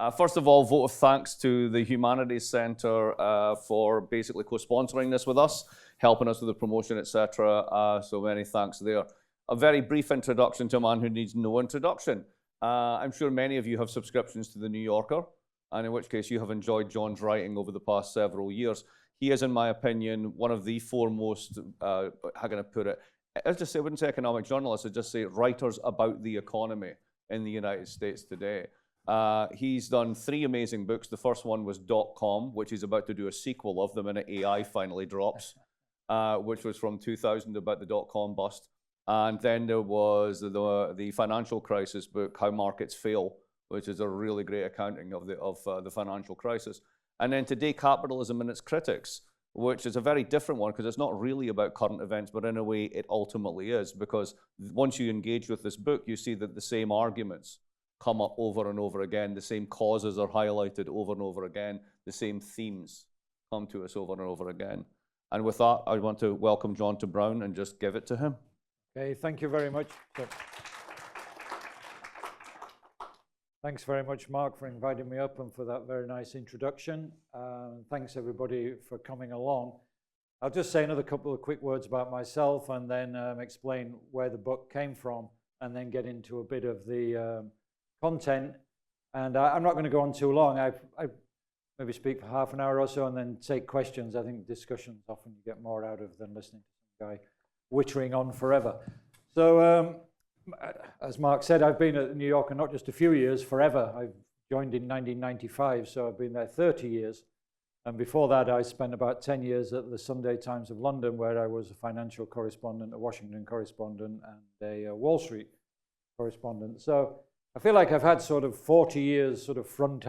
First of all, vote of thanks to the Humanities Centre for basically co-sponsoring this with us, helping us with the promotion, etc. So many thanks there. A very brief introduction to a man who needs no introduction. I'm sure many of you have subscriptions to The New Yorker, and in which case you have enjoyed John's writing over the past several years. He is, in my opinion, one of the foremost, how can I put it? I wouldn't say economic journalists, I'd just say writers about the economy in the United States today. He's done 3 amazing books. The first one was .com, which he's about to do a sequel of the minute AI finally drops, which was from 2000 about the .com bust. And then there was the financial crisis book, How Markets Fail, which is a really great accounting of the financial crisis. And then today, Capitalism and Its Critics, which is a very different one because it's not really about current events, but in a way it ultimately is, because once you engage with this book, you see that the same arguments come up over and over again, the same causes are highlighted over and over again, the same themes come to us over and over again. And with that, I want to welcome John to Brown and just give it to him. Okay, thank you very much. Thanks very much, Mark, for inviting me up and for that very nice introduction. Thanks, everybody, for coming along. I'll just say another couple of quick words about myself and then explain where the book came from and then get into a bit of the content. And I'm not going to go on too long. I maybe speak for half an hour or so and then take questions. I think discussions often you get more out of than listening to some guy wittering on forever. So as Mark said, I've been at New Yorker not just a few years, forever. I joined in 1995, so I've been there 30 years. And before that, I spent about 10 years at the Sunday Times of London, where I was a financial correspondent, a Washington correspondent, and a Wall Street correspondent. So I feel like I've had sort of 40 years sort of front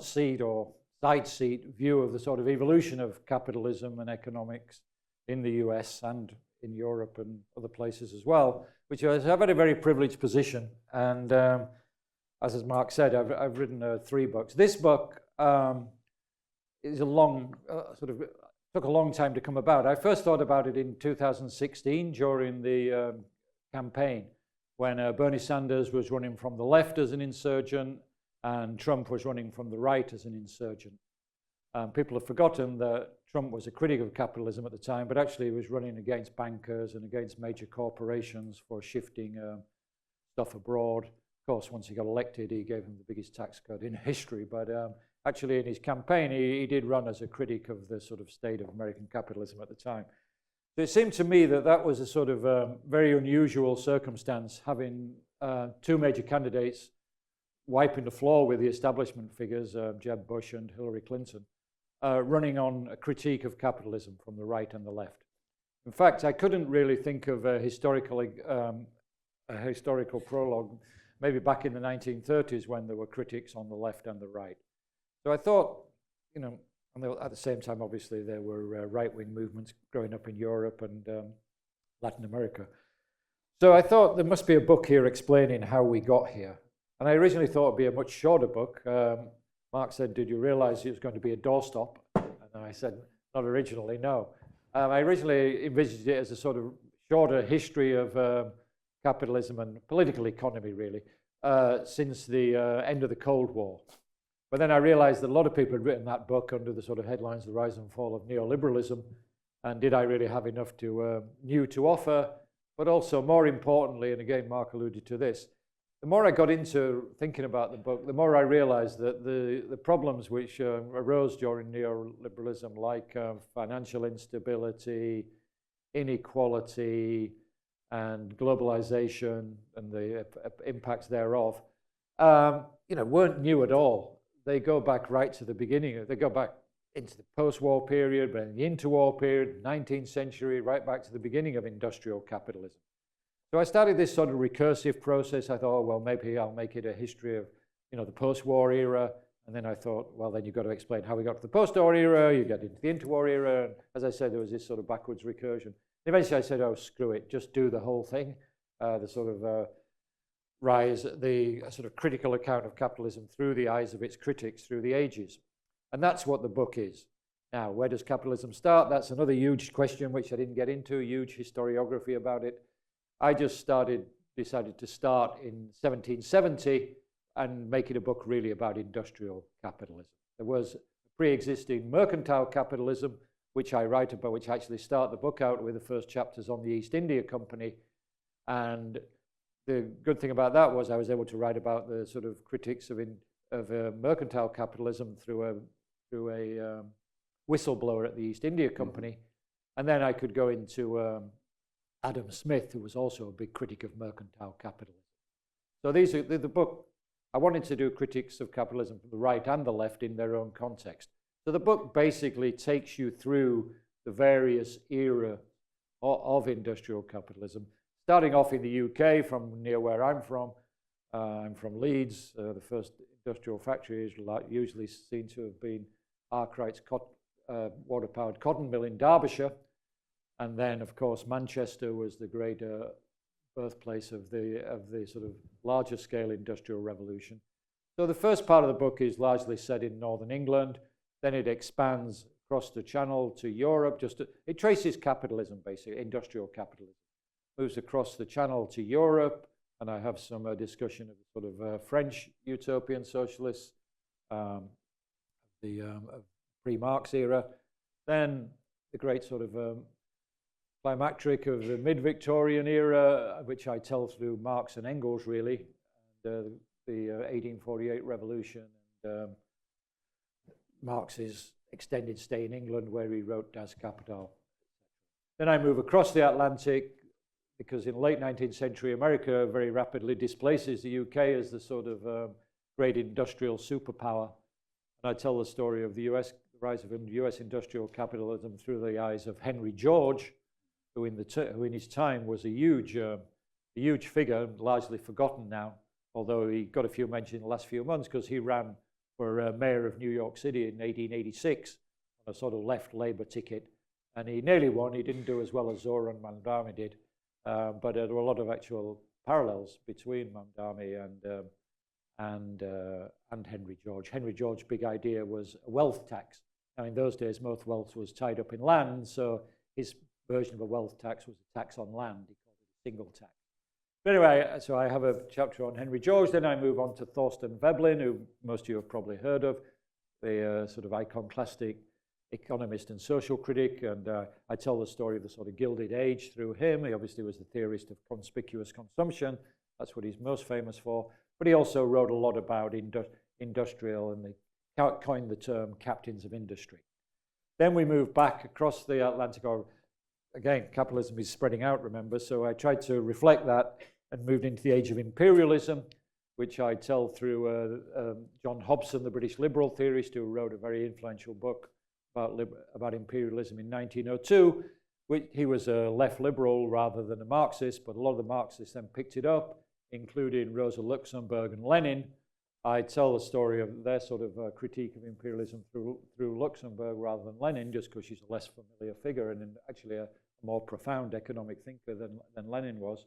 seat or side seat view of the sort of evolution of capitalism and economics in the US and in Europe and other places as well, which I've had a very privileged position. And as Mark said, I've written 3 books. This book is a long, took a long time to come about. I first thought about it in 2016 during the campaign when Bernie Sanders was running from the left as an insurgent and Trump was running from the right as an insurgent. People have forgotten that Trump was a critic of capitalism at the time, but actually he was running against bankers and against major corporations for shifting stuff abroad. Of course, once he got elected, he gave them the biggest tax cut in history. But actually in his campaign, he did run as a critic of the sort of state of American capitalism at the time. So it seemed to me that that was a sort of very unusual circumstance, having 2 major candidates wiping the floor with the establishment figures, Jeb Bush and Hillary Clinton, running on a critique of capitalism from the right and the left. In fact, I couldn't really think of a historical prologue, maybe back in the 1930s when there were critics on the left and the right. So I thought, you know, and at the same time, obviously, there were right-wing movements growing up in Europe and Latin America. So I thought there must be a book here explaining how we got here. And I originally thought it'd be a much shorter book. Mark said, did you realize it was going to be a doorstop? And I said, not originally, no. I originally envisaged it as a sort of shorter history of capitalism and political economy, really, since the end of the Cold War. But then I realized that a lot of people had written that book under the sort of headlines, The Rise and Fall of Neoliberalism. And did I really have enough new to offer? But also, more importantly, and again, Mark alluded to this, the more I got into thinking about the book, the more I realized that the problems which arose during neoliberalism, like financial instability, inequality, and globalization, and the impacts thereof, weren't new at all. They go back right to the beginning. They go back into the post-war period, but in the interwar period, 19th century, right back to the beginning of industrial capitalism. So I started this sort of recursive process. I thought, oh, well, maybe I'll make it a history of, the post-war era. And then I thought, well, then you've got to explain how we got to the post-war era. You get into the interwar era. And as I said, there was this sort of backwards recursion. Eventually I said, oh, screw it, just do the whole thing. The sort of rise, the sort of critical account of capitalism through the eyes of its critics through the ages. And that's what the book is. Now, where does capitalism start? That's another huge question, which I didn't get into, huge historiography about it. I just decided to start in 1770 and making a book really about industrial capitalism. There was pre-existing mercantile capitalism, which I write about, which actually start the book out with the first chapters on the East India Company. And the good thing about that was I was able to write about the sort of critics of mercantile capitalism through a whistleblower at the East India Company. And then I could go into Adam Smith, who was also a big critic of mercantile capitalism. So these are the book. I wanted to do critiques of capitalism from the right and the left in their own context. So the book basically takes you through the various era of industrial capitalism, starting off in the UK from near where I'm from. I'm from Leeds. The first industrial factory is usually seen to have been Arkwright's water-powered cotton mill in Derbyshire. And then, of course, Manchester was the great birthplace of the sort of larger scale industrial revolution. So the first part of the book is largely set in northern England. Then it expands across the channel to Europe. It traces capitalism, basically, industrial capitalism. Moves across the channel to Europe, and I have some discussion of sort of French utopian socialists, the pre-Marx era. Then the great sort of climacteric of the mid-Victorian era, which I tell through Marx and Engels, really, and the 1848 revolution, and Marx's extended stay in England, where he wrote Das Kapital. Then I move across the Atlantic, because in late 19th century America very rapidly displaces the UK as the sort of great industrial superpower. And I tell the story of the rise of US industrial capitalism through the eyes of Henry George, who in his time was a huge figure, largely forgotten now, although he got a few mentions in the last few months because he ran for mayor of New York City in 1886 on a sort of left Labour ticket. And he nearly won. He didn't do as well as Zoran Mandami did, but there were a lot of actual parallels between Mandami and Henry George. Henry George's big idea was a wealth tax. Now, in those days, most wealth was tied up in land, so his version of a wealth tax was a tax on land. He called it a single tax. But anyway, so I have a chapter on Henry George. Then I move on to Thorsten Veblen, who most of you have probably heard of, the sort of iconoclastic economist and social critic. And I tell the story of the sort of Gilded Age through him. He obviously was the theorist of conspicuous consumption. That's what he's most famous for. But he also wrote a lot about industrial, and they coined the term captains of industry. Then we move back across the Atlantic. Again, capitalism is spreading out, remember, so I tried to reflect that and moved into the age of imperialism, which I tell through John Hobson, the British liberal theorist, who wrote a very influential book about imperialism in 1902. He was a left liberal rather than a Marxist, but a lot of the Marxists then picked it up, including Rosa Luxemburg and Lenin. I tell the story of their sort of critique of imperialism through Luxemburg rather than Lenin, just because she's a less familiar figure and actually a more profound economic thinker than Lenin was.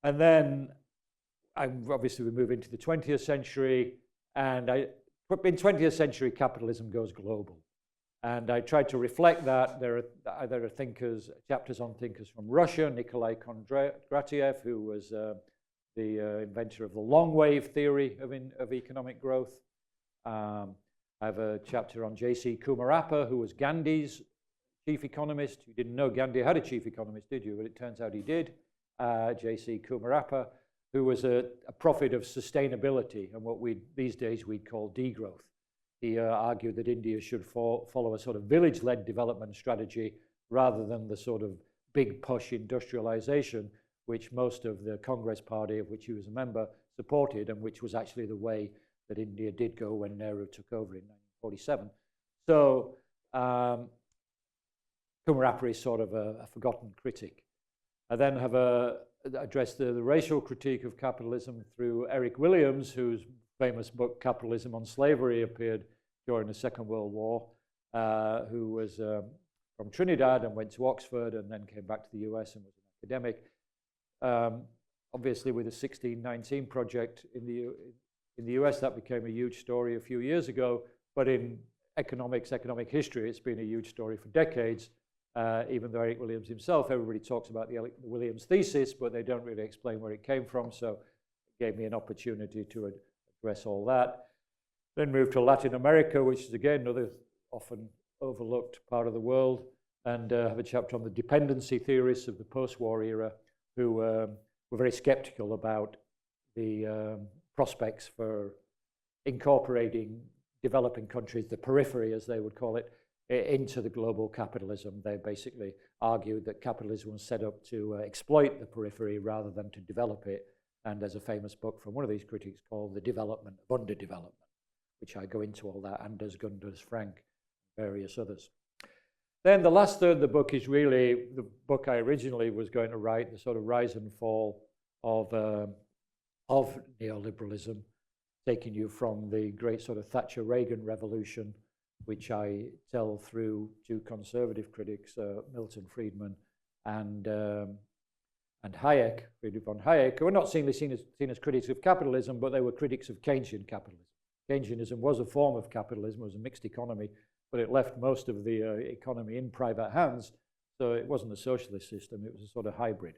And then obviously we move into the 20th century, and in 20th century capitalism goes global. And I tried to reflect that. There are thinkers, chapters on thinkers from Russia, Nikolai Kondratiev, who was the inventor of the long wave theory of economic growth. I have a chapter on J.C. Kumarappa, who was Gandhi's chief economist. You didn't know Gandhi had a chief economist, did you? But it turns out he did. J.C. Kumarappa, who was a prophet of sustainability and what these days we'd call degrowth. He argued that India should follow a sort of village-led development strategy rather than the sort of big push industrialization which most of the Congress Party, of which he was a member, supported, and which was actually the way that India did go when Nehru took over in 1947. So Kumarappa is sort of a forgotten critic. I then have addressed the racial critique of capitalism through Eric Williams, whose famous book, Capitalism on Slavery, appeared during the Second World War, who was from Trinidad and went to Oxford and then came back to the US and was an academic. Obviously, with the 1619 project in the US, that became a huge story a few years ago. But in economic history, it's been a huge story for decades. Even though Eric Williams himself, everybody talks about the Williams thesis, but they don't really explain where it came from. So it gave me an opportunity to address all that. Then moved to Latin America, which is again another often overlooked part of the world, and have a chapter on the dependency theorists of the post-war era, who were very skeptical about the prospects for incorporating developing countries, the periphery as they would call it, into the global capitalism. They basically argued that capitalism was set up to exploit the periphery rather than to develop it. And there's a famous book from one of these critics called The Development of Underdevelopment, which I go into all that, Anders Gunder's Frank, various others. Then the last third of the book is really the book I originally was going to write, the sort of rise and fall of neoliberalism, taking you from the great sort of Thatcher-Reagan revolution, which I tell through two conservative critics, Milton Friedman and Hayek, Friedrich von Hayek, who are not seen as critics of capitalism, but they were critics of Keynesian capitalism. Keynesianism was a form of capitalism, it was a mixed economy, but it left most of the economy in private hands, so it wasn't a socialist system, it was a sort of hybrid.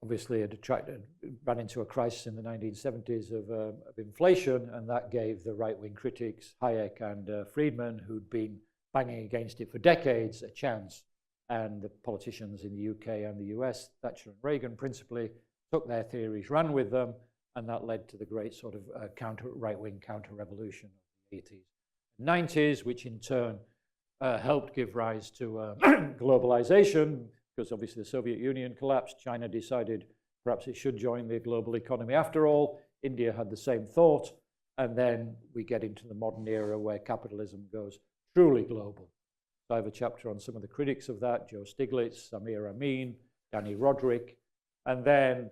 Obviously, it ran into a crisis in the 1970s of inflation, and that gave the right-wing critics, Hayek and Friedman, who'd been banging against it for decades, a chance. And the politicians in the UK and the US, Thatcher and Reagan principally, took their theories, ran with them, and that led to the great sort of right-wing counter-revolution of the 80s and 90s, which in turn helped give rise to globalization, because obviously the Soviet Union collapsed. China decided perhaps it should join the global economy after all. India had the same thought. And then we get into the modern era where capitalism goes truly global. So I have a chapter on some of the critics of that, Joe Stiglitz, Samir Amin, Danny Roderick. And then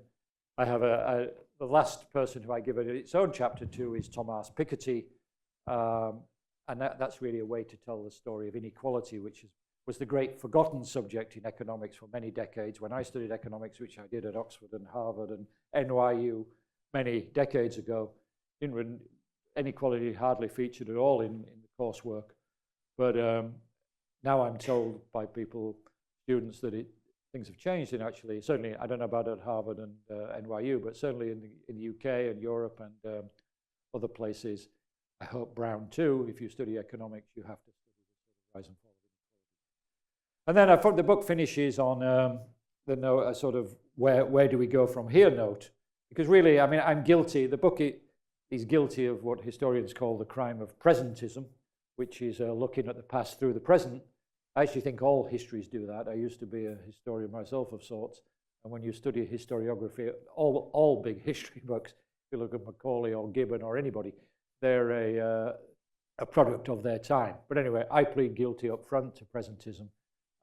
I have the last person who I give its own chapter to is Thomas Piketty. And that's really a way to tell the story of inequality, which was the great forgotten subject in economics for many decades. When I studied economics, which I did at Oxford and Harvard and NYU many decades ago, inequality hardly featured at all in the coursework. But now I'm told by students, that things have changed. And actually, certainly, I don't know about at Harvard and NYU, but certainly in the UK and Europe and other places, I hope Brown too, if you study economics, you have to study the rise and fall. And then the book finishes on the note, a sort of where do we go from here note. Because really, I mean, I'm guilty. The book is guilty of what historians call the crime of presentism, which is looking at the past through the present. I actually think all histories do that. I used to be a historian myself of sorts. And when you study historiography, all big history books, if you look at Macaulay or Gibbon or anybody, they're a product of their time. But anyway, I plead guilty up front to presentism.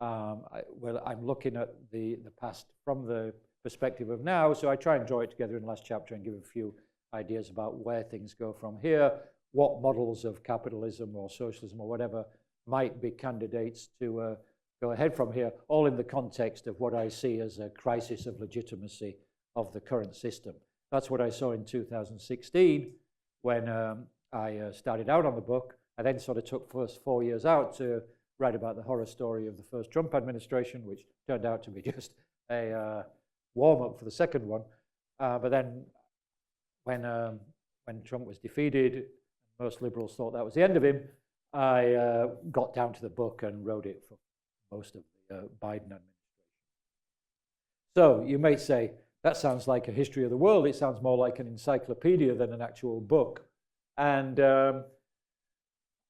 Well, I'm looking at the past from the perspective of now, so I try and draw it together in the last chapter and give a few ideas about where things go from here, what models of capitalism or socialism or whatever might be candidates to go ahead from here, all in the context of what I see as a crisis of legitimacy of the current system. That's what I saw in 2016 when I started out on the book. I then sort of took first 4 years out to write about the horror story of the first Trump administration, which turned out to be just a warm-up for the second one. But then when Trump was defeated, most liberals thought that was the end of him, I got down to the book and wrote it for most of the Biden administration. So you may say, that sounds like a history of the world. It sounds more like an encyclopedia than an actual book. And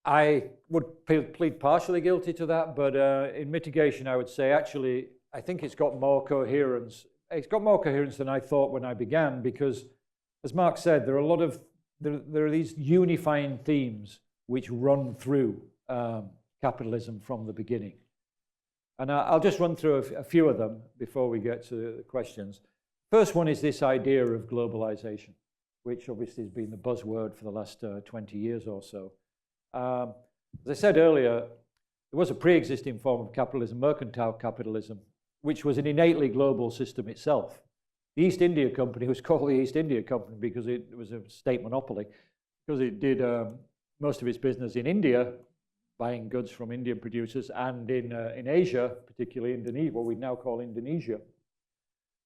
I would plead partially guilty to that, but in mitigation, I would say, actually, I think it's got more coherence. It's got more coherence than I thought when I began, because, as Mark said, there are these unifying themes which run through capitalism from the beginning. And I'll just run through a few of them before we get to the questions. First one is this idea of globalization, which obviously has been the buzzword for the last 20 years or so. As I said earlier, there was a pre-existing form of capitalism, mercantile capitalism, which was an innately global system itself. The East India Company was called the East India Company because it was a state monopoly, because it did most of its business in India, buying goods from Indian producers, and in Asia, particularly Indonesia, what we now call Indonesia.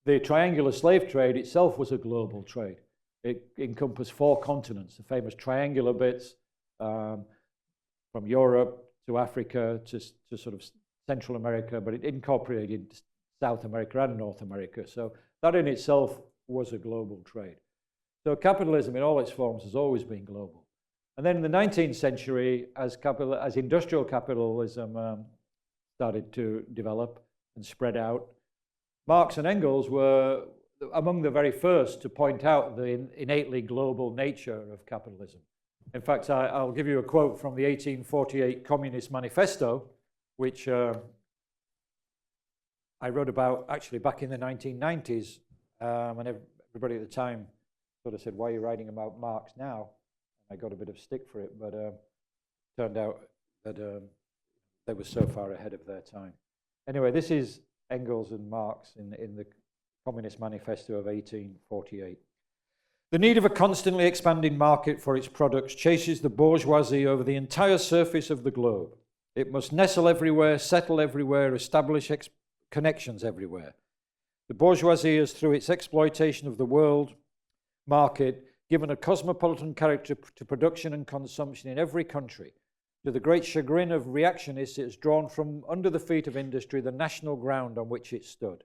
The triangular slave trade itself was a global trade. It encompassed 4 continents, the famous triangular bits, from Europe to Africa to sort of Central America, but it incorporated South America and North America. So that in itself was a global trade. So capitalism in all its forms has always been global. And then in the 19th century, as industrial capitalism started to develop and spread out, Marx and Engels were among the very first to point out the innately global nature of capitalism. In fact, I'll give you a quote from the 1848 Communist Manifesto, which I wrote about actually back in the 1990s, and everybody at the time sort of said, "Why are you writing about Marx now?" I got a bit of stick for it, but turned out that they were so far ahead of their time. Anyway, this is Engels and Marx in the Communist Manifesto of 1848. The need of a constantly expanding market for its products chases the bourgeoisie over the entire surface of the globe. It must nestle everywhere, settle everywhere, establish connections everywhere. The bourgeoisie has, through its exploitation of the world market, given a cosmopolitan character to production and consumption in every country. To the great chagrin of reactionists, it has drawn from under the feet of industry the national ground on which it stood.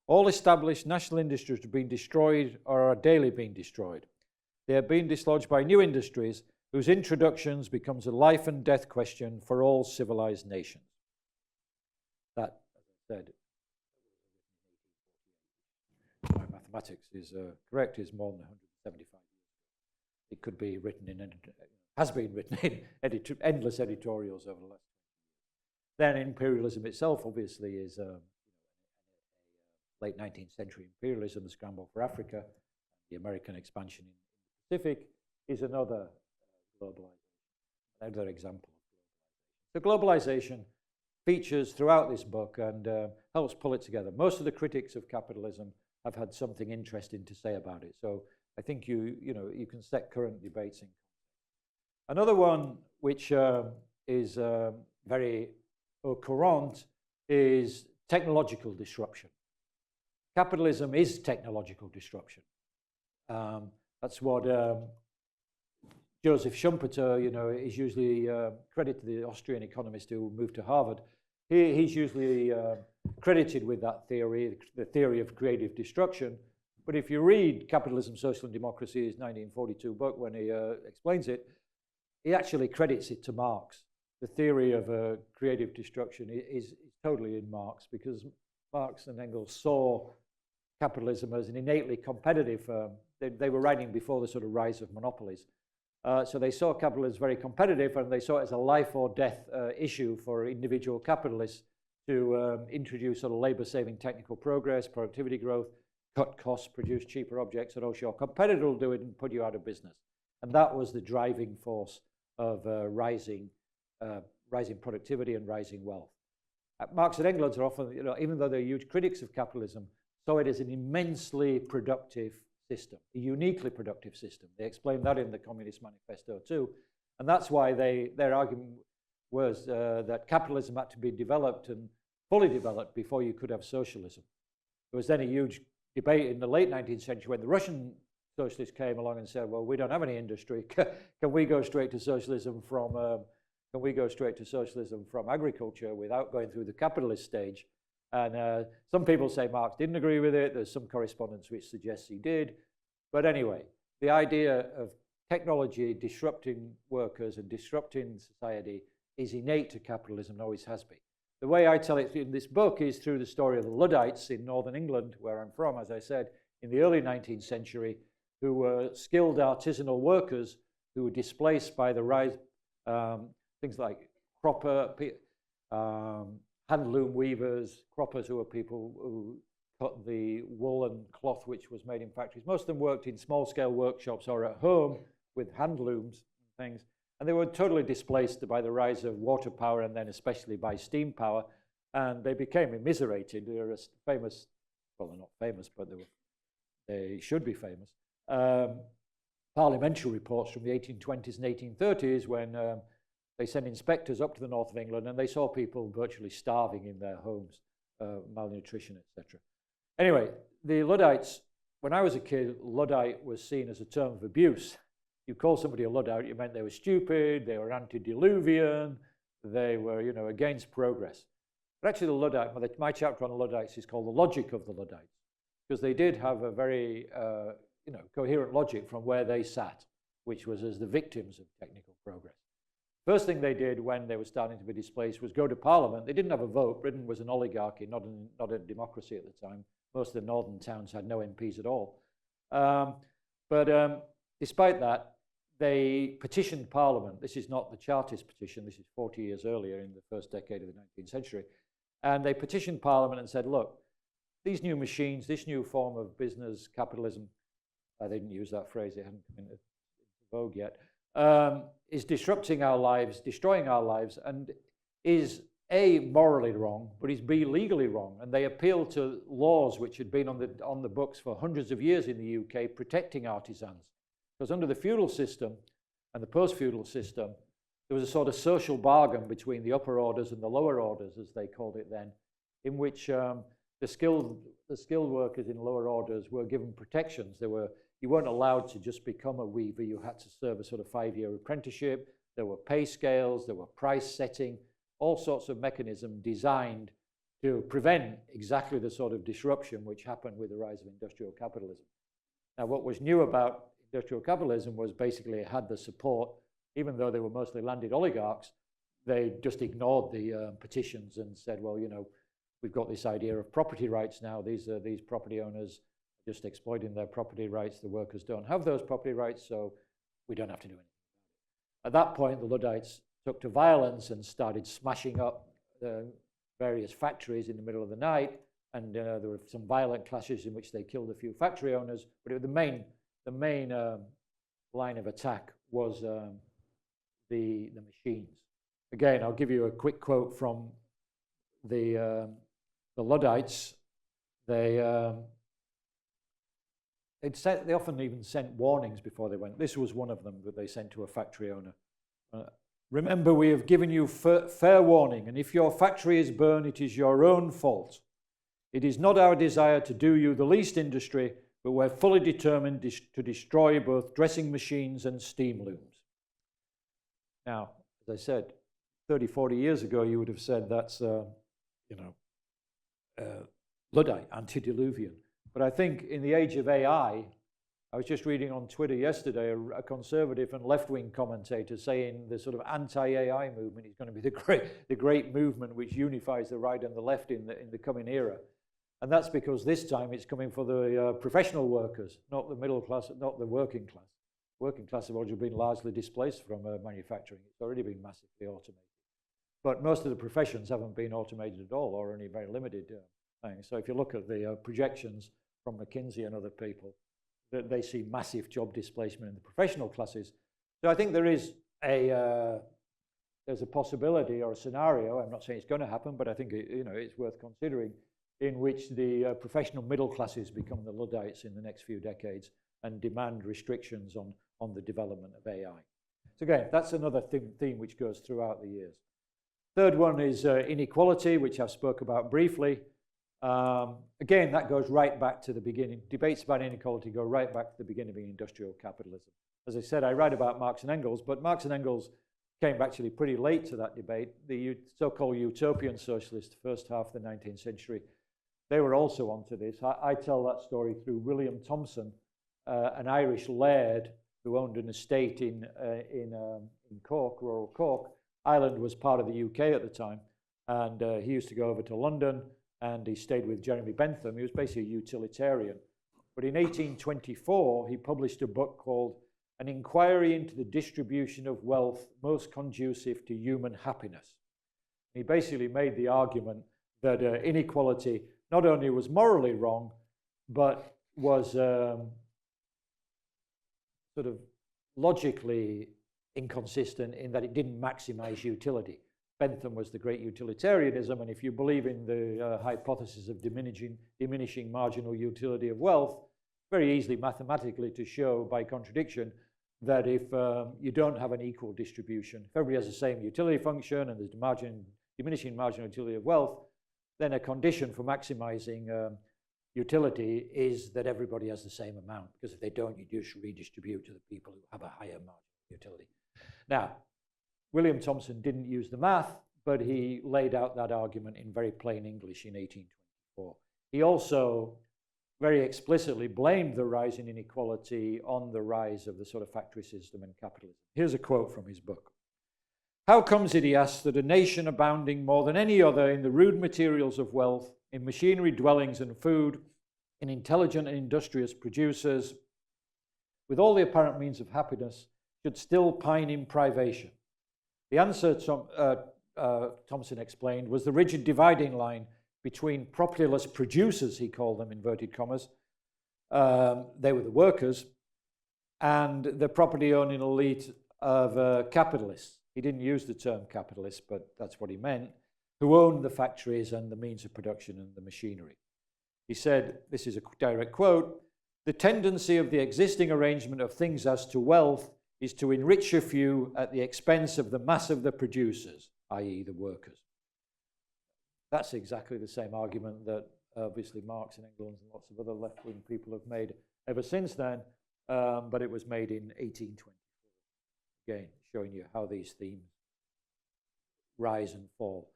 All established national industries have been destroyed or are daily being destroyed. They are being dislodged by new industries whose introductions becomes a life and death question for all civilized nations. That, as I said, my mathematics is correct, is more than 175 years. It could be written in, has been written in endless editorials over the last 20 years. Then imperialism itself obviously is late 19th century imperialism, the scramble for Africa, the American expansion in the Pacific is another globalization, another example of globalization. So globalization features throughout this book and helps pull it together. Most of the critics of capitalism have had something interesting to say about it. So I think you can set current debates in. Another one which is very au courant is technological disruption. Capitalism is technological disruption. That's what Joseph Schumpeter, is usually credited, the Austrian economist who moved to Harvard. He's usually credited with that theory, the theory of creative destruction. But if you read Capitalism, Social and Democracy, his 1942 book, when he explains it, he actually credits it to Marx. The theory of creative destruction is totally in Marx, because Marx and Engels saw capitalism as an innately competitive. They were writing before the sort of rise of monopolies. So they saw capitalism as very competitive, and they saw it as a life or death issue for individual capitalists to introduce sort of labor-saving technical progress, productivity growth, cut costs, produce cheaper objects, and else your competitor will do it and put you out of business. And that was the driving force of rising productivity and rising wealth. Marx and Engels are often, even though they're huge critics of capitalism, saw it as an immensely productive system, a uniquely productive system. They explained that in the Communist Manifesto too. And that's why their argument was that capitalism had to be developed and fully developed before you could have socialism. There was then a huge debate in the late 19th century when the Russian socialists came along and said, well, we don't have any industry. Can we go straight to socialism from agriculture without going through the capitalist stage? And some people say Marx didn't agree with it. There's some correspondence which suggests he did. But anyway, the idea of technology disrupting workers and disrupting society is innate to capitalism and always has been. The way I tell it in this book is through the story of the Luddites in northern England, where I'm from, as I said, in the early 19th century, who were skilled artisanal workers who were displaced by the rise, things like handloom weavers, croppers, who were people who cut the wool and cloth which was made in factories. Most of them worked in small-scale workshops or at home with handlooms and things. And they were totally displaced by the rise of water power and then especially by steam power. And they became immiserated. They were famous, well, they're not famous, but they should be famous. Parliamentary reports from the 1820s and 1830s when they sent inspectors up to the north of England and they saw people virtually starving in their homes, malnutrition, etc. Anyway, the Luddites when I was a kid, Luddite was seen as a term of abuse. You call somebody a Luddite, it meant they were stupid, they were antediluvian, they were, against progress. But actually the Luddite, my chapter on the Luddites is called The Logic of the Luddites, because they did have a very, coherent logic from where they sat, which was as the victims of technical progress. First thing they did when they were starting to be displaced was go to Parliament. They didn't have a vote. Britain was an oligarchy, not a democracy at the time. Most of the northern towns had no MPs at all. But despite that, they petitioned Parliament. This is not the Chartist petition. This is 40 years earlier in the first decade of the 19th century. And they petitioned Parliament and said, look, these new machines, this new form of business capitalism, they didn't use that phrase, it hadn't come into vogue yet, is disrupting our lives, destroying our lives, and is A, morally wrong, but is B, legally wrong. And they appealed to laws which had been on the books for hundreds of years in the UK protecting artisans. Because under the feudal system and the post-feudal system, there was a sort of social bargain between the upper orders and the lower orders, as they called it then, in which the skilled workers in lower orders were given protections. You weren't allowed to just become a weaver. You had to serve a sort of 5-year apprenticeship. There were pay scales. There were price setting, all sorts of mechanisms designed to prevent exactly the sort of disruption which happened with the rise of industrial capitalism. Now, what was new about industrial capitalism was basically it had the support, even though they were mostly landed oligarchs, they just ignored the petitions and said, well, we've got this idea of property rights now. These property owners are just exploiting their property rights. The workers don't have those property rights, so we don't have to do anything about it. At that point, the Luddites took to violence and started smashing up various factories in the middle of the night, and there were some violent clashes in which they killed a few factory owners, but the main line of attack was the machines. Again, I'll give you a quick quote from the Luddites. They often even sent warnings before they went. This was one of them that they sent to a factory owner. Remember, we have given you fair warning, and if your factory is burned, it is your own fault. It is not our desire to do you the least industry, but we're fully determined to destroy both dressing machines and steam looms. Now, as I said, 30, 40 years ago, you would have said that's, Luddite, antediluvian. But I think in the age of AI, I was just reading on Twitter yesterday a conservative and left-wing commentator saying the sort of anti-AI movement is going to be the great movement which unifies the right and the left in the coming era. And that's because this time it's coming for the professional workers, not the middle class, not the working class. Working class have already been largely displaced from manufacturing. It's already been massively automated. But most of the professions haven't been automated at all, or only very limited things. So if you look at the projections from McKinsey and other people, that they see massive job displacement in the professional classes. So I think there's a possibility or a scenario, I'm not saying it's going to happen, but I think it's worth considering, in which the professional middle classes become the Luddites in the next few decades and demand restrictions on the development of AI. So again, that's another theme which goes throughout the years. Third one is inequality, which I've spoke about briefly. Again, that goes right back to the beginning. Debates about inequality go right back to the beginning of industrial capitalism. As I said, I write about Marx and Engels, but Marx and Engels came actually pretty late to that debate. The so-called utopian socialists, first half of the 19th century, they were also onto this. I tell that story through William Thompson, an Irish laird who owned an estate in Cork, rural Cork. Ireland was part of the UK at the time, and he used to go over to London, and he stayed with Jeremy Bentham. He was basically a utilitarian. But in 1824, he published a book called An Inquiry into the Distribution of Wealth Most Conducive to Human Happiness. He basically made the argument that inequality not only was morally wrong, but was sort of logically inconsistent in that it didn't maximize utility. Bentham was the great utilitarianism, and if you believe in the hypothesis of diminishing marginal utility of wealth, very easily mathematically to show by contradiction that if you don't have an equal distribution, if everybody has the same utility function and there's diminishing marginal utility of wealth, then a condition for maximizing utility is that everybody has the same amount, because if they don't, you just redistribute to the people who have a higher marginal utility. Now, William Thomson didn't use the math, but he laid out that argument in very plain English in 1824. He also very explicitly blamed the rise in inequality on the rise of the sort of factory system and capitalism. Here's a quote from his book. How comes it, he asks, that a nation abounding more than any other in the rude materials of wealth, in machinery, dwellings, and food, in intelligent and industrious producers, with all the apparent means of happiness, should still pine in privation? The answer, Thomson explained, was the rigid dividing line between propertyless producers, he called them, inverted commas, they were the workers, and the property-owning elite of capitalists. He didn't use the term capitalist, but that's what he meant, who owned the factories and the means of production and the machinery. He said, this is a direct quote, the tendency of the existing arrangement of things as to wealth is to enrich a few at the expense of the mass of the producers, i.e. the workers. That's exactly the same argument that obviously Marx and Engels and lots of other left-wing people have made ever since then, but it was made in 1824. Again, showing you how these themes rise and fall.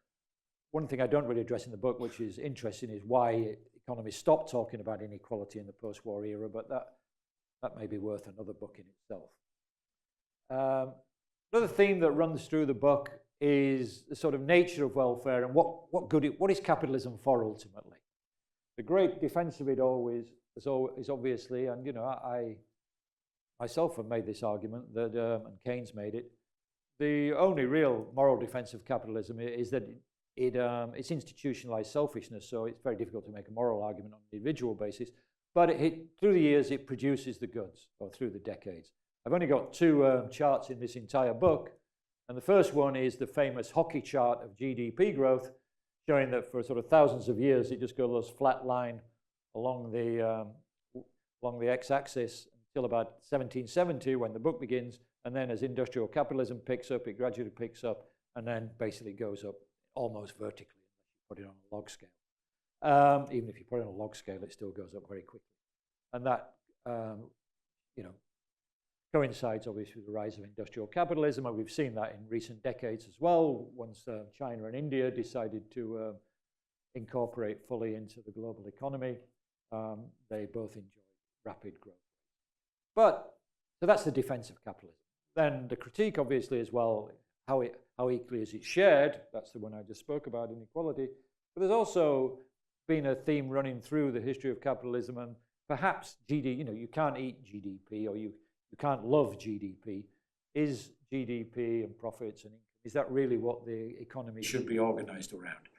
One thing I don't really address in the book, which is interesting, is why economists stopped talking about inequality in the post-war era, but that may be worth another book in itself. Another theme that runs through the book is the sort of nature of welfare and what is capitalism for ultimately. The great defense of it always is obviously, and you know, I myself have made this argument that, and Keynes made it, the only real moral defense of capitalism is that it's institutionalized selfishness, so it's very difficult to make a moral argument on an individual basis, but through the years it produces the goods, or through the decades. I've only got two charts in this entire book, and the first one is the famous hockey chart of GDP growth, showing that for sort of thousands of years it just goes flat line along the x-axis until about 1770 when the book begins, and then as industrial capitalism picks up, it gradually picks up, and then basically goes up almost vertically unless you put it on a log scale. Even if you put it on a log scale, it still goes up very quickly. And that, you know, coincides obviously with the rise of industrial capitalism, and we've seen that in recent decades as well. Once China and India decided to incorporate fully into the global economy, they both enjoy rapid growth. But, so that's the defense of capitalism. Then the critique obviously as well, how equally is it shared? That's the one I just spoke about, inequality. But there's also been a theme running through the history of capitalism, and perhaps you know, you can't eat GDP, or you can't love GDP. Is GDP and profits and income, is that really what the economy should be organized around?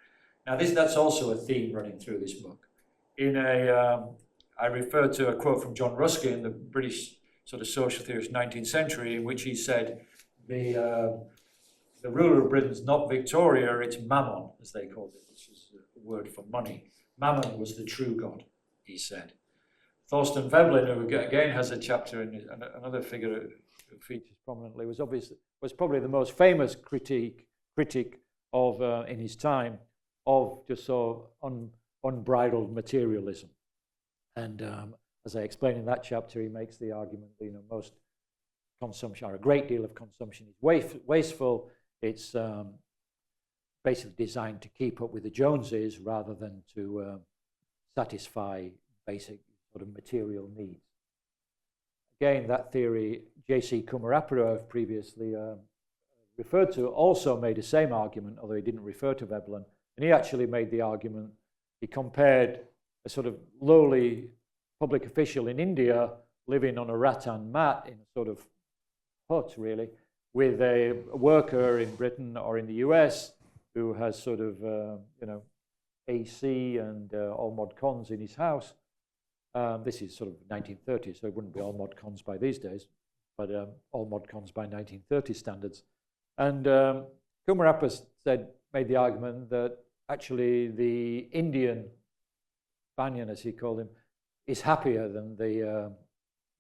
Now that's also a theme running through this book. I refer to a quote from John Ruskin, the British sort of social theorist 19th century, in which he said, the ruler of Britain's not Victoria, it's Mammon, as they called it, which is a word for money. Mammon was the true god, he said. Thorsten Veblen, who again has a chapter in another figure who features prominently, was probably the most famous critic of in his time of just so unbridled materialism. And as I explain in that chapter, he makes the argument that, you know, most consumption, or a great deal of consumption, is wasteful. It's basically designed to keep up with the Joneses rather than to satisfy basic sort of material needs. Again, that theory, J.C. Kumarappa, who I've previously referred to, also made the same argument, although he didn't refer to Veblen, and he actually made the argument, he compared a sort of lowly public official in India living on a rattan mat in a sort of hut, really, with a worker in Britain or in the US who has sort of, you know, AC and all mod cons in his house. This is sort of 1930, so it wouldn't be all mod cons by these days, but all mod cons by 1930 standards. And Kumarappa made the argument that actually the Indian Banyan, as he called him, is happier than the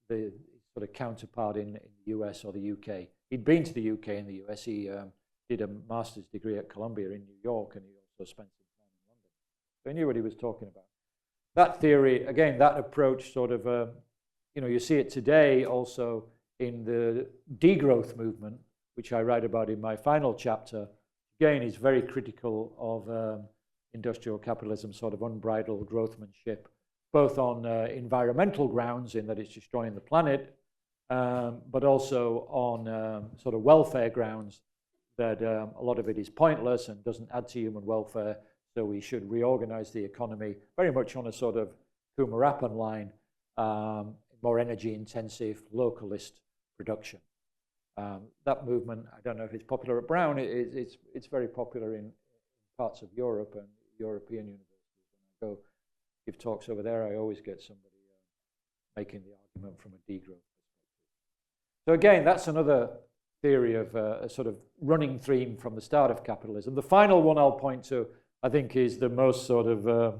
sort of counterpart in the US or the UK. He'd been to the UK and the US. He did a master's degree at Columbia in New York, and he also spent some time in London. So he knew what he was talking about. that theory, again, that approach sort of, you see it today also in the degrowth movement, which I write about in my final chapter. Again, is very critical of industrial capitalism, sort of unbridled growthmanship, both on environmental grounds in that it's destroying the planet, but also on sort of welfare grounds that a lot of it is pointless and doesn't add to human welfare, so we should reorganize the economy very much on a sort of Kumarapan line, more energy intensive, localist production. That movement, I don't know if it's popular at Brown, it's very popular in parts of Europe and European universities. When I go give talks over there, I always get somebody making the argument from a degrowth perspective. So again, that's another theory of a sort of running theme from the start of capitalism. The final one I'll point to, I think, is the most sort of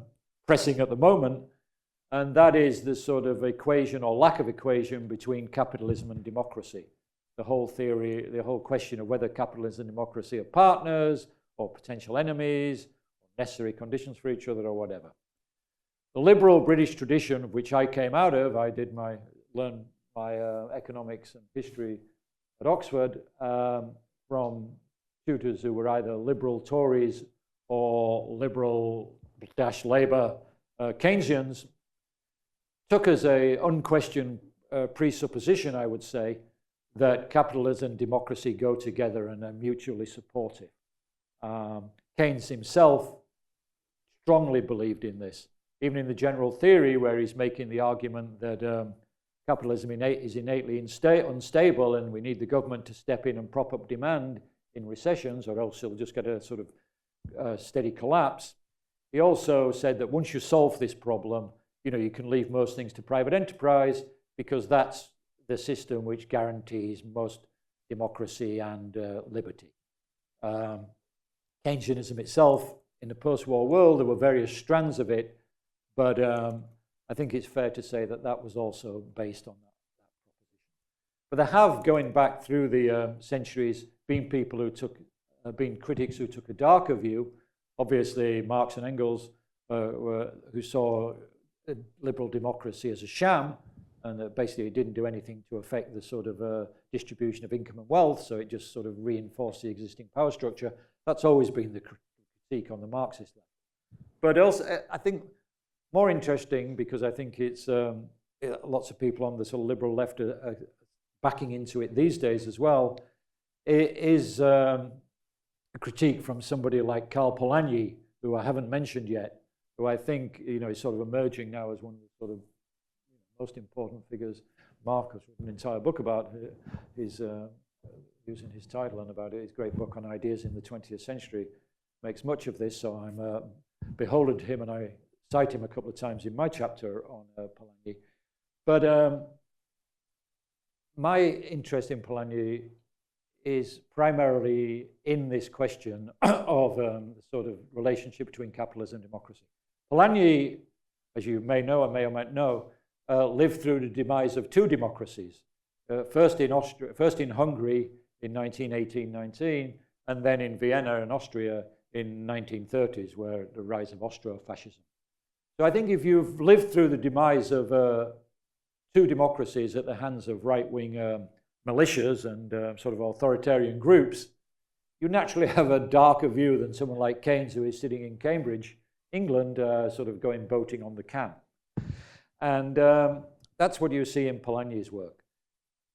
pressing at the moment, and that is the sort of equation or lack of equation between capitalism and democracy. The whole theory, the whole question of whether capitalism and democracy are partners or potential enemies, or necessary conditions for each other or whatever. The liberal British tradition, of which I came out of, I did learn my economics and history at Oxford from tutors who were either liberal Tories or liberal-Labour Keynesians, took as a unquestioned presupposition, I would say, that capitalism and democracy go together and are mutually supportive. Keynes himself strongly believed in this, even in the general theory where he's making the argument that capitalism is innately unstable and we need the government to step in and prop up demand in recessions, or else you'll just get a sort of steady collapse. He also said that once you solve this problem, you can leave most things to private enterprise because that's the system which guarantees most democracy and liberty. Keynesianism itself, in the post-war world, there were various strands of it, but I think it's fair to say that that was also based on that proposition. But there have, going back through the centuries, been people who been critics who took a darker view. Obviously, Marx and Engels, who saw liberal democracy as a sham, and that basically it didn't do anything to affect the sort of distribution of income and wealth, so it just sort of reinforced the existing power structure. That's always been the critique on the Marxist left. But also, I think more interesting, because I think it's lots of people on the sort of liberal left are backing into it these days as well, it is a critique from somebody like Karl Polanyi, who I haven't mentioned yet, who I think is sort of emerging now as one of the sort of most important figures. Mark has written an entire book about his using his title and about it. His great book on ideas in the 20th century makes much of this, so I'm beholden to him, and I cite him a couple of times in my chapter on Polanyi. But my interest in Polanyi is primarily in this question of the sort of relationship between capitalism and democracy. Polanyi, as you may know or may know, lived through the demise of two democracies, first in Hungary in 1918-19, and then in Vienna and Austria in 1930s, where the rise of Austro-fascism. So I think if you've lived through the demise of two democracies at the hands of right-wing militias and sort of authoritarian groups, you naturally have a darker view than someone like Keynes, who is sitting in Cambridge, England, sort of going boating on the Cam. And that's what you see in Polanyi's work.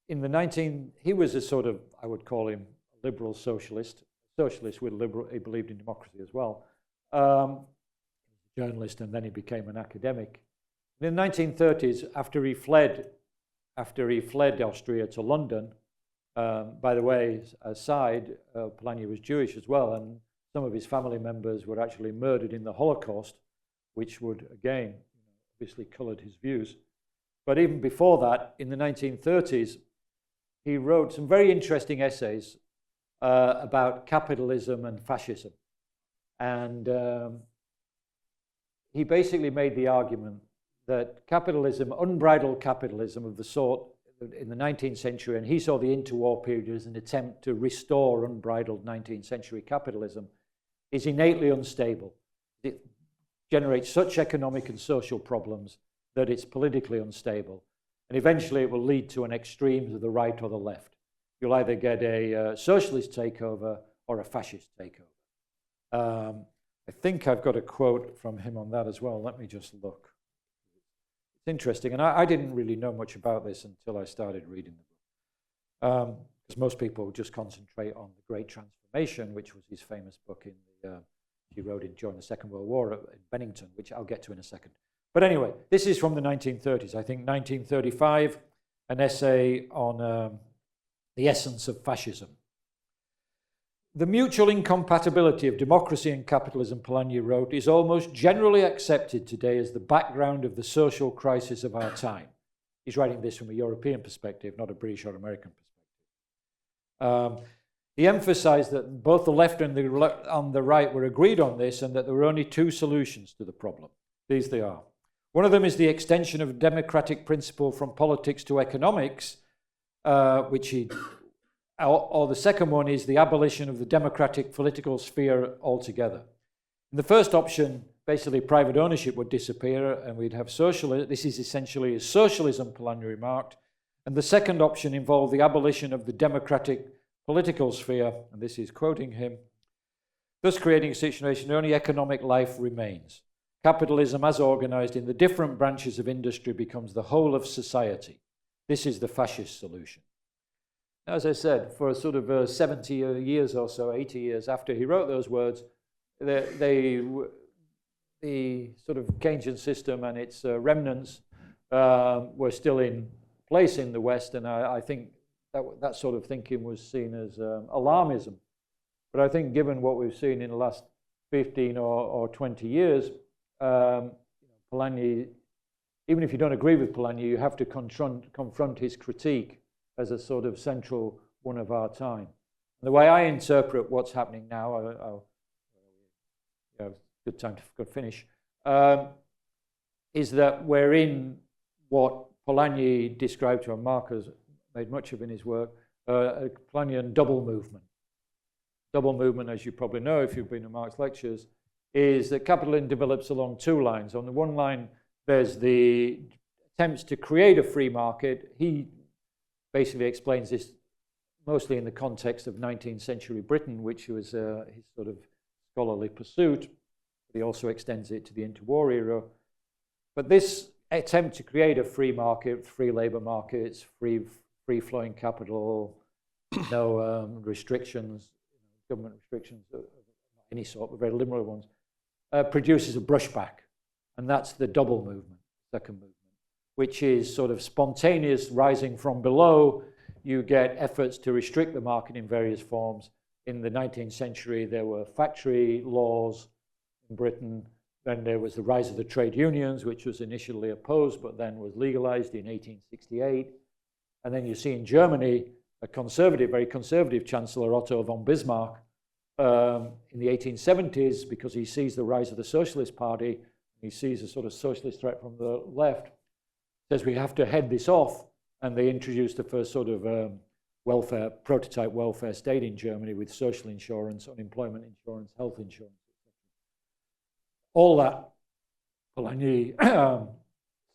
He was a sort of, I would call him a liberal socialist with liberal, he believed in democracy as well. Journalist, and then he became an academic. In the 1930s, after he fled Austria to London, by the way, aside, Polanyi was Jewish as well, and some of his family members were actually murdered in the Holocaust, which would, again, obviously colored his views. But even before that, in the 1930s, he wrote some very interesting essays about capitalism and fascism. And he basically made the argument that capitalism, unbridled capitalism of the sort in the 19th century, and he saw the interwar period as an attempt to restore unbridled 19th century capitalism, is innately unstable. generates such economic and social problems that it's politically unstable. And eventually it will lead to an extreme to the right or the left. You'll either get a socialist takeover or a fascist takeover. I think I've got a quote from him on that as well. Let me just look. It's interesting, and I didn't really know much about this until I started reading the book. Because most people just concentrate on The Great Transformation, which was his famous book he wrote during the Second World War in Bennington, which I'll get to in a second. But anyway, this is from the 1930s. I think 1935, an essay on the essence of fascism. The mutual incompatibility of democracy and capitalism, Polanyi wrote, is almost generally accepted today as the background of the social crisis of our time. He's writing this from a European perspective, not a British or American perspective. He emphasized that both the left and on the right were agreed on this, and that there were only two solutions to the problem. These they are. One of them is the extension of democratic principle from politics to economics, or the second one is the abolition of the democratic political sphere altogether. In the first option, basically private ownership would disappear and we'd have socialism. This is essentially a socialism, Polanyi remarked. And the second option involved the abolition of the democratic political sphere, and this is quoting him, thus creating a situation where only economic life remains. Capitalism, as organized in the different branches of industry, becomes the whole of society. This is the fascist solution. As I said, for sort of 70 years or so, 80 years after he wrote those words, the sort of Keynesian system and its remnants were still in place in the West, and I think that sort of thinking was seen as alarmism. But I think given what we've seen in the last 15 or 20 years, Polanyi, even if you don't agree with Polanyi, you have to confront his critique as a sort of central one of our time. And the way I interpret what's happening now, good time to finish, is that we're in what Polanyi described to, and Mark has made much of in his work, a Polanyian double movement. Double movement, as you probably know if you've been to Mark's lectures, is that capitalism develops along two lines. On the one line, there's the attempts to create a free market. He basically explains this mostly in the context of 19th century Britain, which was his sort of scholarly pursuit. But he also extends it to the interwar era. But this attempt to create a free market, free labor markets, free-flowing capital, no restrictions, government restrictions of any sort, but very liberal ones, produces a brushback. And that's the double movement, second movement, which is sort of spontaneous rising from below. You get efforts to restrict the market in various forms. In the 19th century, there were factory laws in Britain. Then there was the rise of the trade unions, which was initially opposed, but then was legalized in 1868. And then you see in Germany, a conservative, very conservative Chancellor, Otto von Bismarck, in the 1870s, because he sees the rise of the Socialist Party, he sees a sort of socialist threat from the left, says we have to head this off, and they introduced the first sort of prototype welfare state in Germany with social insurance, unemployment insurance, health insurance, etc. All that Polanyi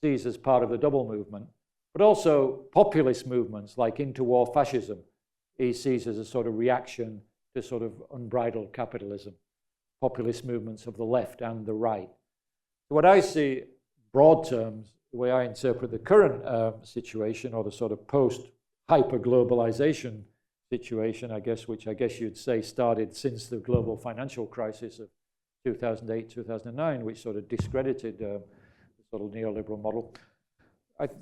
sees as part of the double movement, but also populist movements like interwar fascism he sees as a sort of reaction to sort of unbridled capitalism, populist movements of the left and the right. So what I see, broad terms, the way I interpret the current situation, or the sort of post-hyper-globalization situation, I guess, which I guess you'd say started since the global financial crisis of 2008, 2009, which sort of discredited the sort of neoliberal model.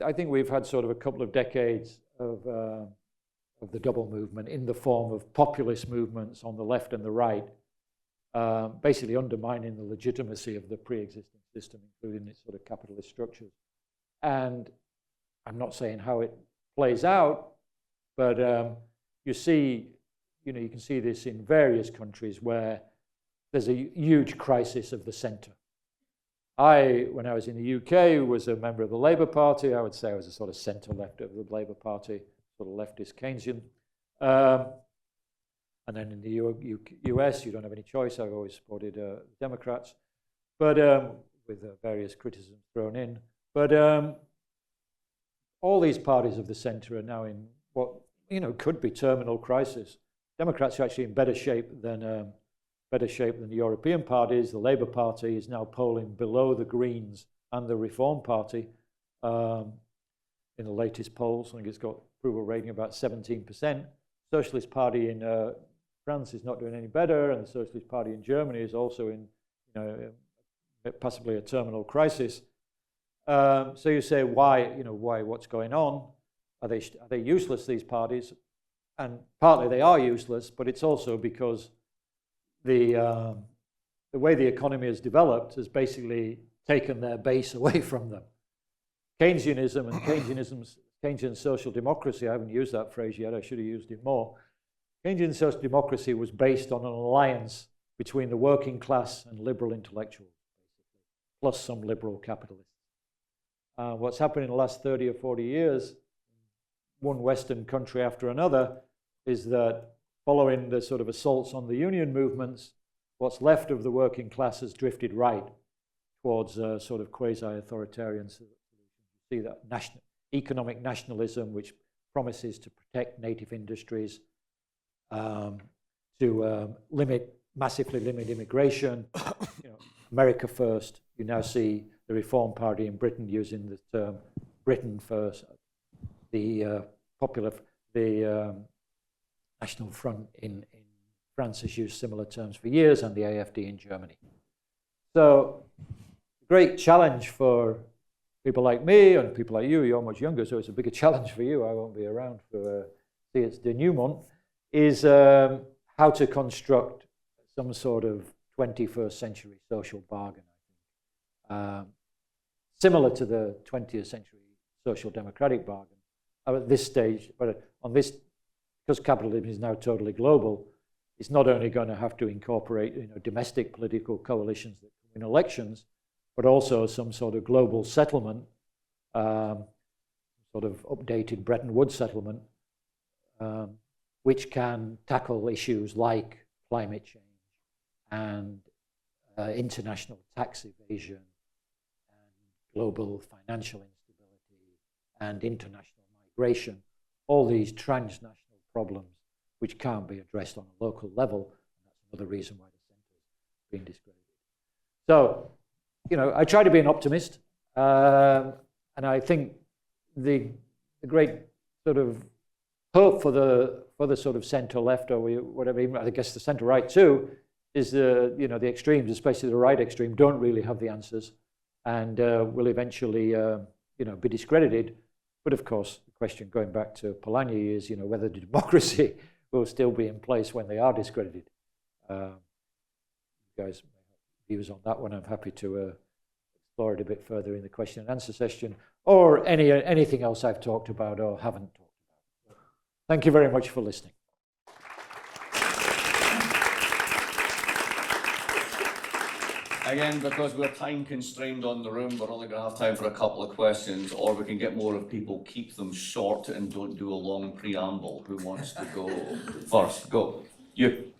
I think we've had sort of a couple of decades of the double movement in the form of populist movements on the left and the right, basically undermining the legitimacy of the pre-existing system, including its sort of capitalist structures. And I'm not saying how it plays out, but you see, you can see this in various countries where there's a huge crisis of the center. When I was in the UK, was a member of the Labour Party. I would say I was a sort of centre-left of the Labour Party, sort of leftist Keynesian. And then in the US, you don't have any choice. I've always supported Democrats. but with various criticisms thrown in. But all these parties of the centre are now in what could be terminal crisis. Democrats are actually in better shape than the European parties. The Labour Party is now polling below the Greens and the Reform Party in the latest polls. I think it's got approval rating about 17%. Socialist Party in France is not doing any better, and the Socialist Party in Germany is also in possibly a terminal crisis. So you say, why? What's going on? Are they useless, these parties? And partly they are useless, but it's also because the way the economy has developed has basically taken their base away from them. Keynesianism and Keynesian social democracy, I haven't used that phrase yet, I should have used it more. Keynesian social democracy was based on an alliance between the working class and liberal intellectuals, basically, plus some liberal capitalists. What's happened in the last 30 or 40 years, one Western country after another, is that following the sort of assaults on the union movements, what's left of the working class has drifted right towards sort of quasi-authoritarian solutions. You see that economic nationalism, which promises to protect native industries, to massively limit immigration. America first. You now see the Reform Party in Britain using the term Britain first. The National Front in France has used similar terms for years, and the AfD in Germany. So, great challenge for people like me and people like you. You're much younger, so it's a bigger challenge for you. I won't be around for its denouement. Is how to construct some sort of 21st century social bargain, I think. Similar to the 20th century social democratic bargain. At this stage, but on this, because capitalism is now totally global, it's not only going to have to incorporate domestic political coalitions that win elections, but also some sort of global settlement, sort of updated Bretton Woods settlement, which can tackle issues like climate change and international tax evasion and global financial instability and international migration, all these transnational problems which can't be addressed on a local level. And that's another reason why the centre is being discredited. So, I try to be an optimist, and I think the great sort of hope for the sort of centre left, or whatever, even I guess the centre right too, is the extremes, especially the right extreme, don't really have the answers, and will eventually be discredited. But of course, the question going back to Polanyi is whether the democracy will still be in place when they are discredited. You guys may have views on that one. I'm happy to explore it a bit further in the question and answer session, or anything else I've talked about or haven't talked about. Thank you very much for listening. Again, because we're time constrained on the room, we're only going to have time for a couple of questions, or we can get more of people, keep them short and don't do a long preamble. Who wants to go first? Go. You.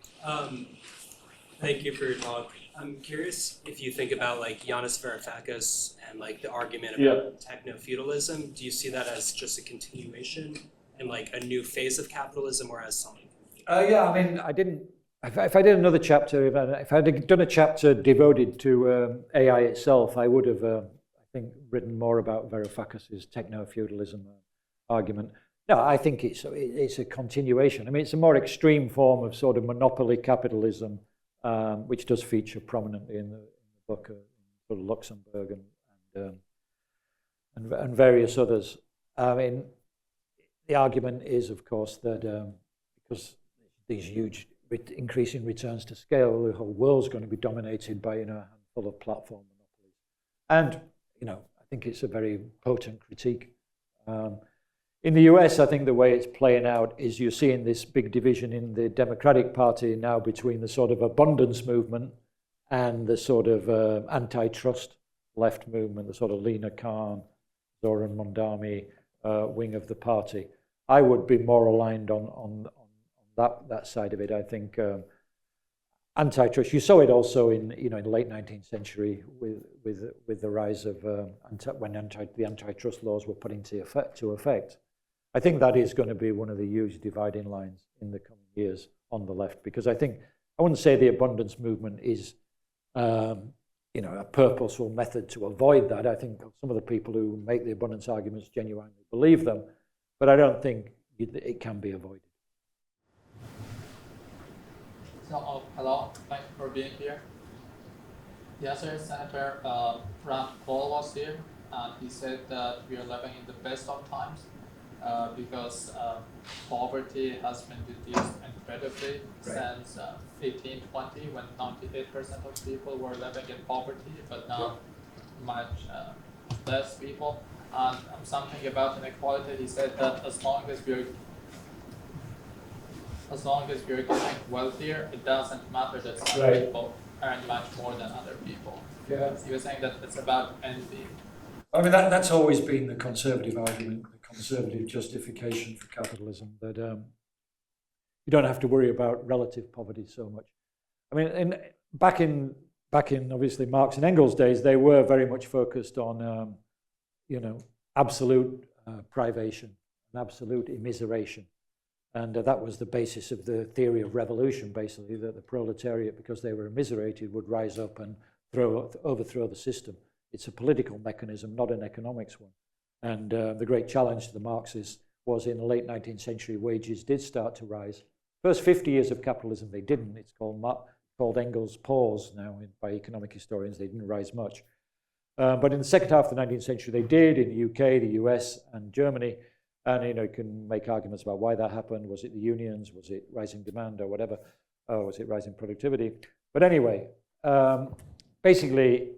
Thank you for your talk. I'm curious if you think about Yanis Varoufakis and the argument about techno-feudalism. Do you see that as just a continuation and a new phase of capitalism, or as something? Yeah, I mean, I didn't. If I did another chapter, if I had done a chapter devoted to AI itself, I would have, I think, written more about Varoufakis' techno-feudalism argument. No, I think it's a continuation. I mean, it's a more extreme form of sort of monopoly capitalism, which does feature prominently in the book of sort of Luxembourg and various others. I mean, the argument is, of course, that because these huge increasing returns to scale, the whole world's going to be dominated by a handful of platform monopolies. And I think it's a very potent critique. In the US, I think the way it's playing out is you're seeing this big division in the Democratic Party now between the sort of abundance movement and the sort of antitrust left movement, the sort of Lena Khan, Zoran Mondani wing of the party. I would be more aligned on that side of it. I think antitrust. You saw it also in in the late 19th century with the rise of when the antitrust laws were put into effect. I think that is going to be one of the huge dividing lines in the coming years on the left, because I wouldn't say the abundance movement is a purposeful method to avoid that. I think some of the people who make the abundance arguments genuinely believe them, but I don't think it can be avoided. So, hello, thanks for being here. Yesterday, Senator Rand Paul was here, and he said that we are living in the best of times because poverty has been reduced incredibly since 1820, when 98% of people were living in poverty, but now much less people. And something about inequality, he said that as long as we're getting wealthier, it doesn't matter that some people earn much more than other people. Yeah. He was saying that it's about envy. I mean, that's always been the conservative argument, the conservative justification for capitalism, that you don't have to worry about relative poverty so much. I mean, back in obviously Marx and Engels' days, they were very much focused on absolute privation and absolute immiseration. And that was the basis of the theory of revolution, basically, that the proletariat, because they were immiserated, would rise up and overthrow the system. It's a political mechanism, not an economics one. And the great challenge to the Marxists was in the late 19th century, wages did start to rise. First 50 years of capitalism, they didn't. It's called Engels' pause now by economic historians. They didn't rise much. But in the second half of the 19th century, they did, in the UK, the US, and Germany. And you can make arguments about why that happened. Was it the unions? Was it rising demand or whatever? Was it rising productivity? But anyway, basically,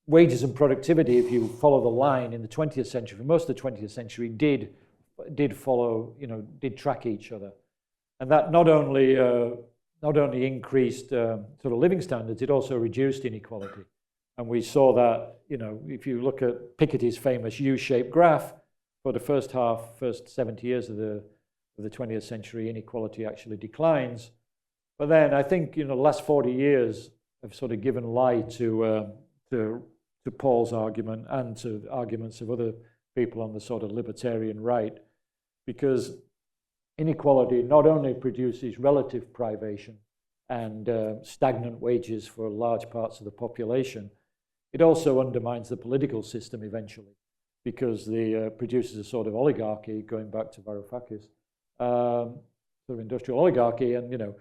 wages and productivity, if you follow the line in the 20th century, most of the 20th century did follow, did track each other. And that not only increased sort of living standards, it also reduced inequality. And we saw that, if you look at Piketty's famous U-shaped graph, for the first 70 years of the 20th century, inequality actually declines. But then I think the last 40 years have sort of given light to Paul's argument and to arguments of other people on the sort of libertarian right, because inequality not only produces relative privation and stagnant wages for large parts of the population, it also undermines the political system eventually, because the produces a sort of oligarchy, going back to Varoufakis, sort of industrial oligarchy. And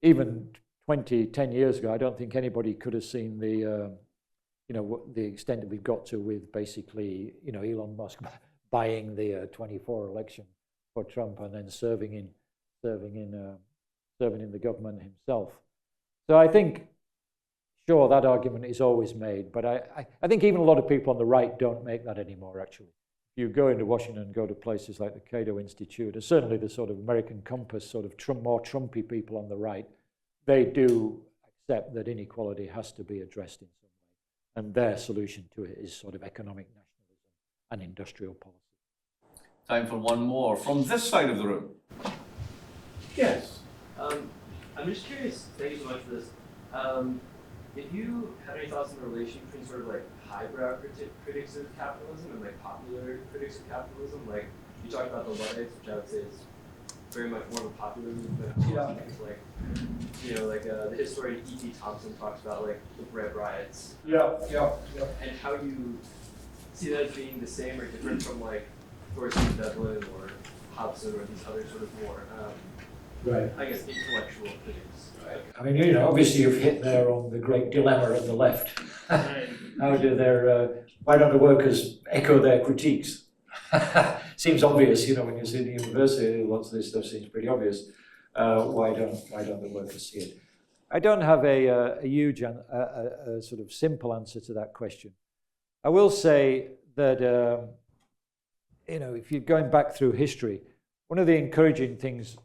even 10 years ago, I don't think anybody could have seen the extent that we've got to with basically Elon Musk buying the 24 election for Trump and then serving in the government himself. So I think, sure, that argument is always made, but I think even a lot of people on the right don't make that anymore, actually. If you go into Washington and go to places like the Cato Institute, or certainly the sort of American Compass, sort of more Trumpy people on the right, they do accept that inequality has to be addressed in some way. And their solution to it is sort of economic nationalism and industrial policy. Time for one more from this side of the room. Yes. I'm just curious, thank you so much for this. If you have any thoughts on the relation between sort of like highbrow critics of capitalism and like popular critics of capitalism, like you talked about the Luddites, which I would say is very much more of a popular movement. Yeah. Like the historian E.T. Thompson talks about like the bread riots. Yeah. And how you see that as being the same or different from like Thorstein Veblen or Hobson or these other sort of more, I guess, intellectual critics. I mean, obviously you've hit there on the great dilemma of the left. Why don't the workers echo their critiques? Seems obvious, when you see the university, lots of this stuff seems pretty obvious. Why don't the workers see it? I don't have a huge, sort of simple answer to that question. I will say that, if you're going back through history, one of the encouraging things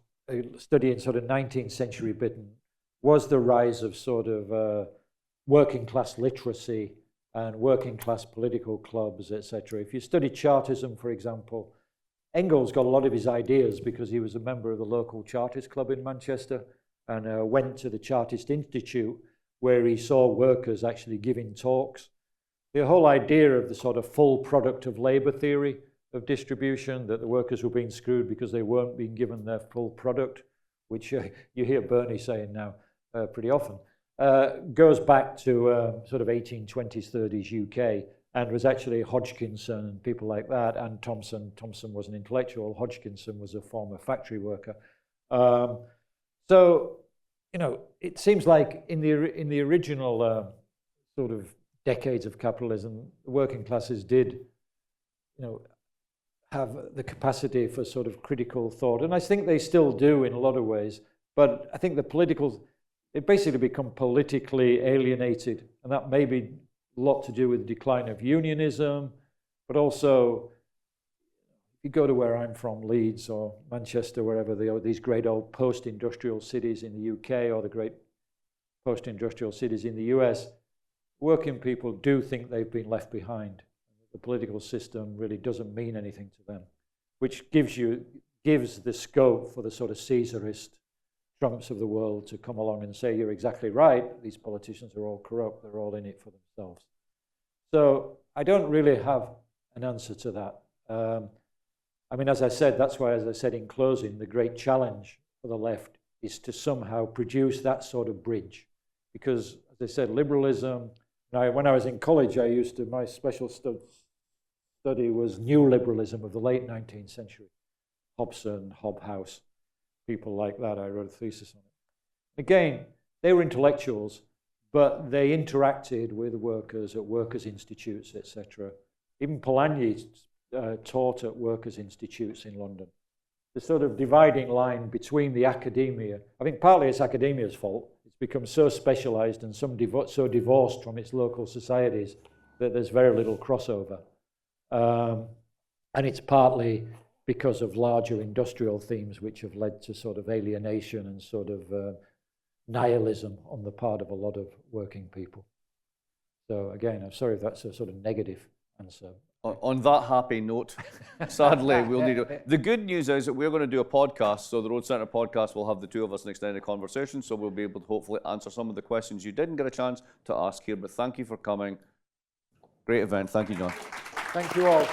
studying sort of 19th century Britain was the rise of sort of working class literacy and working class political clubs, etc. If you study Chartism, for example, Engels got a lot of his ideas because he was a member of the local Chartist club in Manchester, and went to the Chartist Institute, where he saw workers actually giving talks. The whole idea of the sort of full product of labor theory of distribution, that the workers were being screwed because they weren't being given their full product, which you hear Bernie saying now pretty often, goes back to sort of 1820s, 30s UK, and was actually Hodgkinson and people like that, and Thompson. Thompson was an intellectual. Hodgkinson was a former factory worker. So, you know, it seems like in the original sort of decades of capitalism, the working classes did, you know, have the capacity for sort of critical thought, and I think they still do in a lot of ways. But I think it basically become politically alienated, and that may be a lot to do with the decline of unionism, but also, if you go to where I'm from, Leeds or Manchester, wherever they are, these great old post-industrial cities in the UK or the great post-industrial cities in the US, working people do think they've been left behind. The political system really doesn't mean anything to them, which gives the scope for the sort of Caesarist Trumps of the world to come along and say, you're exactly right, these politicians are all corrupt, they're all in it for themselves. So I don't really have an answer to that. I mean, as I said, that's why, as I said in closing, the great challenge for the left is to somehow produce that sort of bridge. Because, as I said, liberalism, when I was in college, my special study was new liberalism of the late 19th century. Hobson, Hobhouse, people like that. I wrote a thesis on it. Again, they were intellectuals, but they interacted with workers at workers' institutes, etc. Even Polanyi taught at workers' institutes in London. The sort of dividing line between the academia, I think partly it's academia's fault. It's become so specialized and so divorced from its local societies that there's very little crossover. And it's partly because of larger industrial themes which have led to sort of alienation and sort of nihilism on the part of a lot of working people. So again, I'm sorry if that's a sort of negative answer. On that happy note, sadly, we'll need to. The good news is that we're going to do a podcast, so the Road Centre podcast will have the two of us an extended conversation, so we'll be able to hopefully answer some of the questions you didn't get a chance to ask here. But thank you for coming. Great event. Thank you, John. Thank you all.